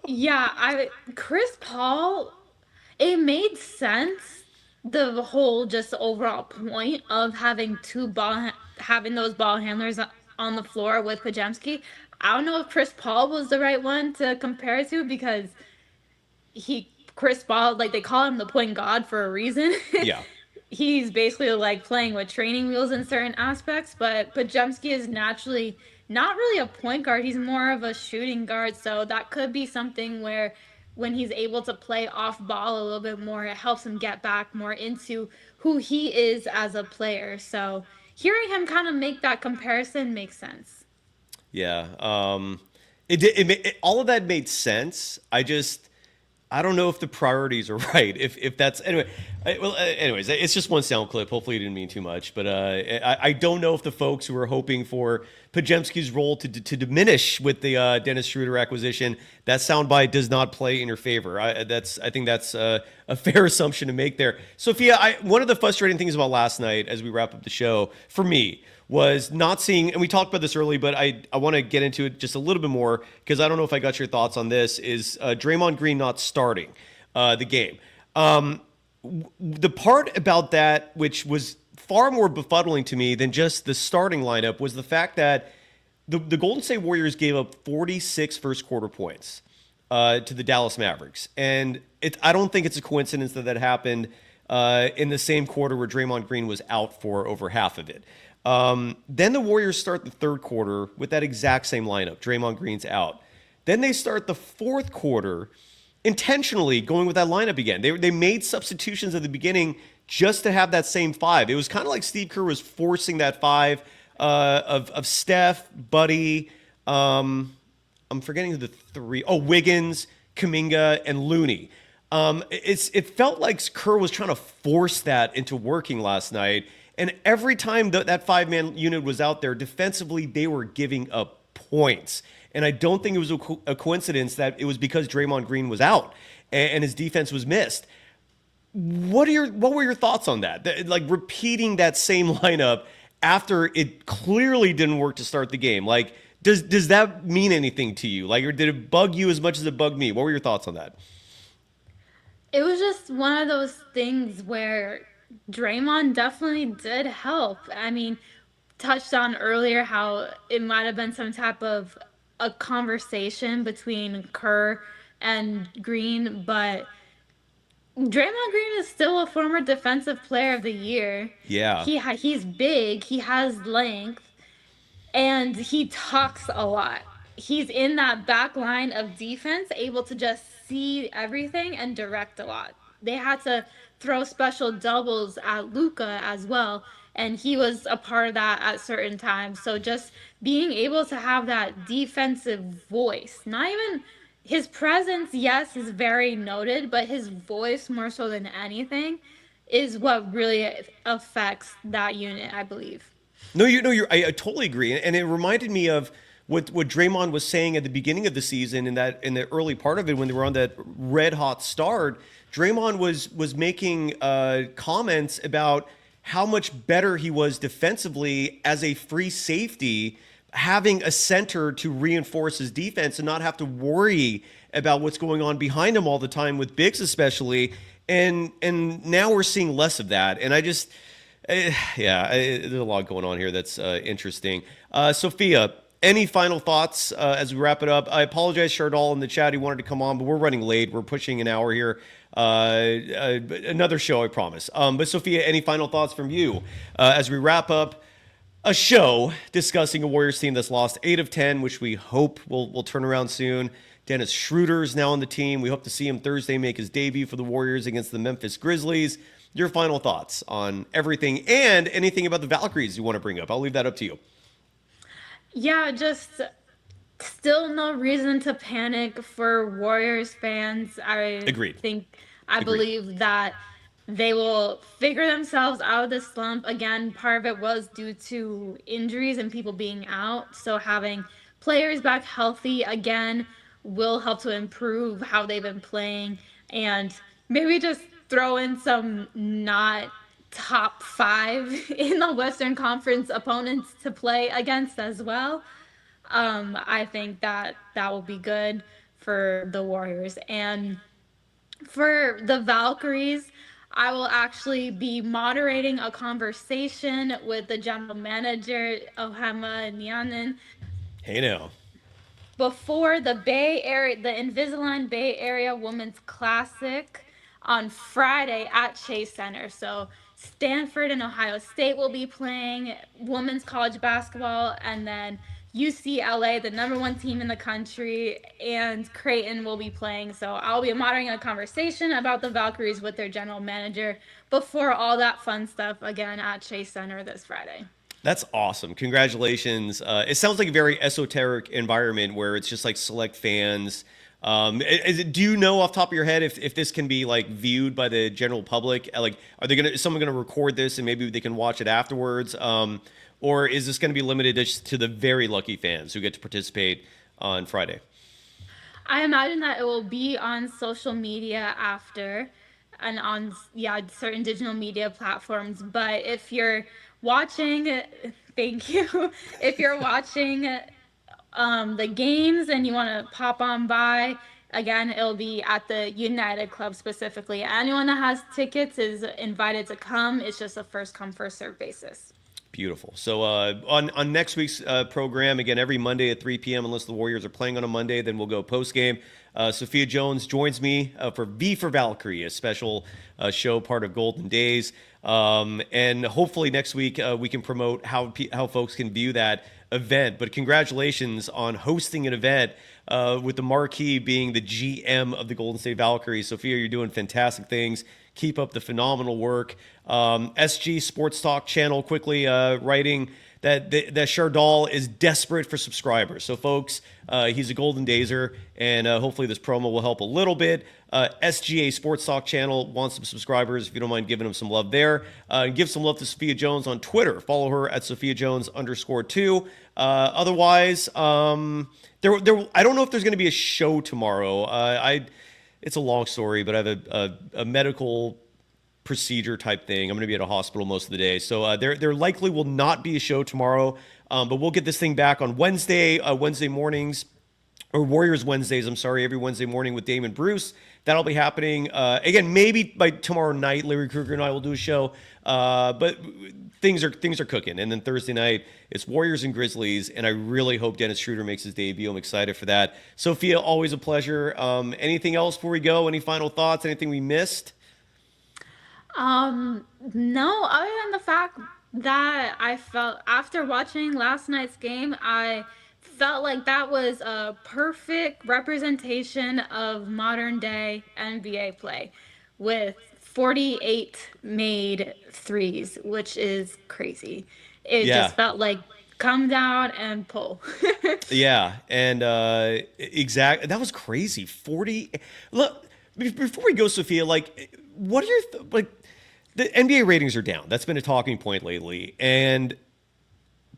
Yeah, Chris Paul, it made sense, the whole just overall point of having having those ball handlers on the floor with Pajemski. I don't know if Chris Paul was the right one to compare to, because Chris Paul, like, they call him the point god for a reason. Yeah. He's basically like playing with training wheels in certain aspects, but Pajemski is naturally not really a point guard. He's more of a shooting guard, so that could be something where when he's able to play off ball a little bit more, it helps him get back more into who he is as a player. So hearing him kind of make that comparison makes sense. Yeah. All of that made sense. I don't know if the priorities are right. If that's anyway. Anyways, it's just one sound clip. Hopefully, it didn't mean too much. But I don't know if the folks who are hoping for Pajemski's role to diminish with the Dennis Schröder acquisition, that soundbite does not play in your favor. I think that's a fair assumption to make there. Sophia, one of the frustrating things about last night, as we wrap up the show, for me, was not seeing, and we talked about this early, but I want to get into it just a little bit more, because I don't know if I got your thoughts on this, is Draymond Green not starting the game. The part about that, which was far more befuddling to me than just the starting lineup, was the fact that the Golden State Warriors gave up 46 first quarter points to the Dallas Mavericks. And I don't think it's a coincidence that happened in the same quarter where Draymond Green was out for over half of it. Then the Warriors start the third quarter with that exact same lineup. Draymond Green's out. Then they start the fourth quarter intentionally going with that lineup again. They made substitutions at the beginning just to have that same five. It was kind of like Steve Kerr was forcing that five of Steph, Buddy, I'm forgetting the three. Oh, Wiggins, Kuminga, and Looney. It felt like Kerr was trying to force that into working last night. And every time that five-man unit was out there, defensively, they were giving up points. And I don't think it was a coincidence that it was because Draymond Green was out and his defense was missed. What were your thoughts on that? Like, repeating that same lineup after it clearly didn't work to start the game. Like, does that mean anything to you? Like, or did it bug you as much as it bugged me? What were your thoughts on that? It was just one of those things where Draymond definitely did help. I mean, touched on earlier how it might have been some type of a conversation between Kerr and Green, but Draymond Green is still a former Defensive Player of the Year. Yeah. He's big, he has length, and he talks a lot. He's in that back line of defense, able to just see everything and direct a lot. They had to throw special doubles at Luka as well, and he was a part of that at certain times. So just being able to have that defensive voice, not even his presence, yes, is very noted, but his voice more so than anything is what really affects that unit, I believe. I totally agree, and it reminded me of what Draymond was saying at the beginning of the season in the early part of it when they were on that red hot start. Draymond was making comments about how much better he was defensively as a free safety, having a center to reinforce his defense and not have to worry about what's going on behind him all the time with bigs especially. And now we're seeing less of that. And I just, there's a lot going on here that's interesting. Sophia, any final thoughts as we wrap it up? I apologize, Shardal in the chat. He wanted to come on, but we're running late. We're pushing an hour here. Another show, I promise. But Sophia, any final thoughts from you as we wrap up a show discussing a Warriors team that's lost 8 of 10, which we hope will turn around soon. Dennis Schröder is now on the team. We hope to see him Thursday make his debut for the Warriors against the Memphis Grizzlies. Your final thoughts on everything and anything about the Valkyries you want to bring up. I'll leave that up to you. Yeah, just still no reason to panic for Warriors fans. Agreed. I believe that they will figure themselves out of this slump. Again, part of it was due to injuries and people being out. So having players back healthy again will help to improve how they've been playing, and maybe just throw in some not top 5 in the Western Conference opponents to play against as well. I think that that will be good for the Warriors. And for the Valkyries, I will actually be moderating a conversation with the general manager, Ohama Nyanen, Hey now. before the Bay Area, the Invisalign Bay Area Women's Classic on Friday at Chase Center. So Stanford and Ohio State will be playing women's college basketball, and then UCLA, the #1 team in the country, and Creighton will be playing. So I'll be moderating a conversation about the Valkyries with their general manager before all that fun stuff again at Chase Center this Friday. That's awesome. Congratulations. It sounds like a very esoteric environment where it's just like select fans. Do you know off the top of your head if this can be like viewed by the general public? Like, is someone gonna record this and maybe they can watch it afterwards? Or is this gonna be limited just to the very lucky fans who get to participate on Friday? I imagine that it will be on social media after and on certain digital media platforms. But if you're watching, thank you. If you're watching the games and you want to pop on by, again, it'll be at the United Club specifically. Anyone that has tickets is invited to come. It's just a first come, first serve basis. Beautiful. So on next week's program, again, every Monday at 3 p.m., unless the Warriors are playing on a Monday, then we'll go post-game. Sophia Jones joins me for V for Valkyrie, a special show, part of Golden Days. And hopefully next week we can promote how folks can view that event. But congratulations on hosting an event with the marquee being the GM of the Golden State Valkyries. Sophia, you're doing fantastic things. Keep up the phenomenal work. SG Sports Talk channel quickly writing that Chardal is desperate for subscribers. So, folks, he's a Golden Dazer, and hopefully this promo will help a little bit. SGA Sports Talk channel wants some subscribers. If you don't mind giving him some love there. And give some love to Sophia Jones on Twitter. Follow her at Sophia Jones _2. Otherwise, I don't know if there's going to be a show tomorrow. It's a long story, but I have a medical procedure type thing. I'm going to be at a hospital most of the day. So there likely will not be a show tomorrow, but we'll get this thing back on Wednesday mornings, or Warriors Wednesdays, I'm sorry, every Wednesday morning with Damon Bruce. That'll be happening. Again, maybe by tomorrow night, Larry Krueger and I will do a show, but things are cooking. And then Thursday night, it's Warriors and Grizzlies, and I really hope Dennis Schröder makes his debut. I'm excited for that. Sophia, always a pleasure. Anything else before we go? Any final thoughts? Anything we missed? No, other than the fact that I felt after watching last night's game, I felt like that was a perfect representation of modern day NBA play with 48 made threes, which is crazy. It just felt like come down and pull. Yeah, and exactly, that was crazy. 40. Look, before we go, Sophia, like, what are your the NBA ratings are down. That's been a talking point lately, and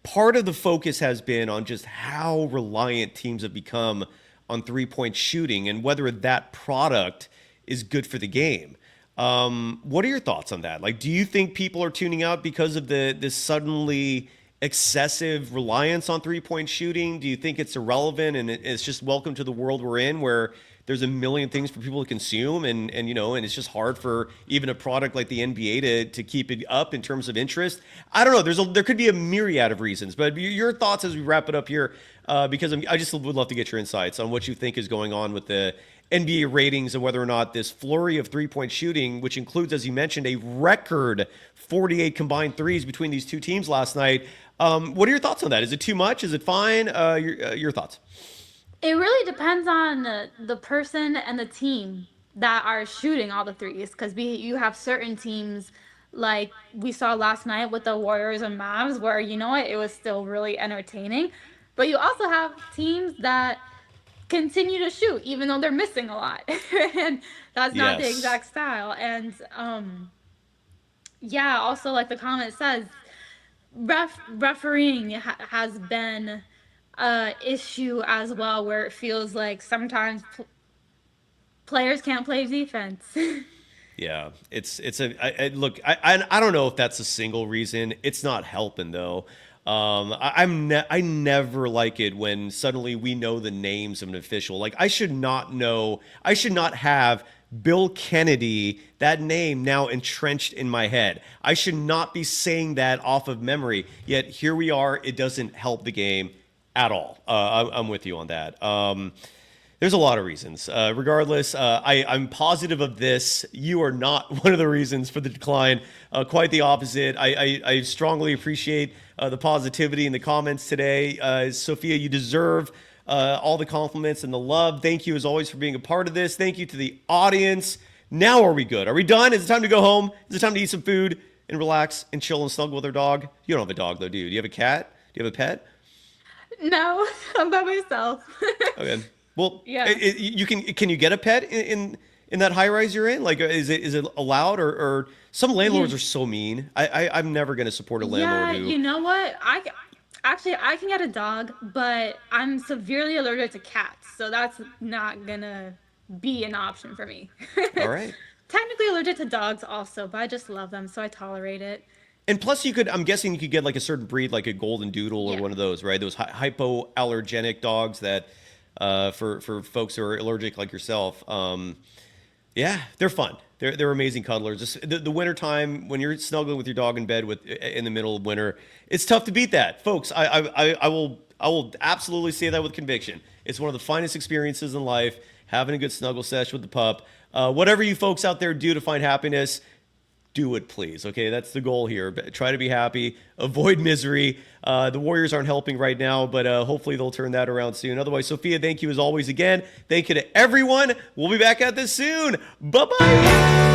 part of the focus has been on just how reliant teams have become on three-point shooting and whether that product is good for the game. What are your thoughts on that? Like, do you think people are tuning out because of this suddenly excessive reliance on three-point shooting? Do you think it's irrelevant and it's just welcome to the world we're in, where there's a million things for people to consume, and it's just hard for even a product like the NBA to keep it up in terms of interest? I don't know. There could be a myriad of reasons, but your thoughts as we wrap it up here, because I just would love to get your insights on what you think is going on with the NBA ratings and whether or not this flurry of three-point shooting, which includes, as you mentioned, a record 48 combined threes between these two teams last night. What are your thoughts on that? Is it too much? Is it fine? Your thoughts? It really depends on the person and the team that are shooting all the threes, because you have certain teams like we saw last night with the Warriors and Mavs where, you know what, it was still really entertaining. But you also have teams that continue to shoot even though they're missing a lot. And that's not the exact style. And also like the comment says, refereeing has been issue as well, where it feels like sometimes players can't play defense. Yeah, look. I don't know if that's a single reason. It's not helping though. I never like it when suddenly we know the names of an official. Like I should not know. I should not have Bill Kennedy, that name now entrenched in my head. I should not be saying that off of memory. Yet here we are. It doesn't help the game at all. I'm with you on that. There's a lot of reasons. Regardless, I'm positive of this. You are not one of the reasons for the decline. Quite the opposite. I strongly appreciate the positivity in the comments today. Sophia, you deserve all the compliments and the love. Thank you, as always, for being a part of this. Thank you to the audience. Now are we good? Are we done? Is it time to go home? Is it time to eat some food and relax and chill and snuggle with our dog? You don't have a dog, though, do you? Do you have a cat? Do you have a pet? No, I'm by myself. Okay. Well, Yeah. You can you get a pet in that high rise you're in? Like, is it allowed or some landlords are so mean. I'm never going to support a landlord Yeah, who. you know what? I can get a dog, but I'm severely allergic to cats, so that's not gonna be an option for me. All right. Technically allergic to dogs also, but I just love them, so I tolerate it. And plus, I'm guessing you could get like a certain breed, like a golden doodle or Yeah. one of those, right? Those hypoallergenic dogs that, for folks who are allergic like yourself, yeah, they're fun. They're amazing cuddlers. Just the winter time when you're snuggling with your dog in bed in the middle of winter, it's tough to beat that, folks. I will absolutely say that with conviction. It's one of the finest experiences in life. Having a good snuggle sesh with the pup. Whatever you folks out there do to find happiness, do it, please. Okay, that's the goal here. Try to be happy, avoid misery. The Warriors aren't helping right now, but hopefully they'll turn that around soon. Otherwise, Sophia, thank you as always again. Thank you to everyone. We'll be back at this soon. Bye-bye.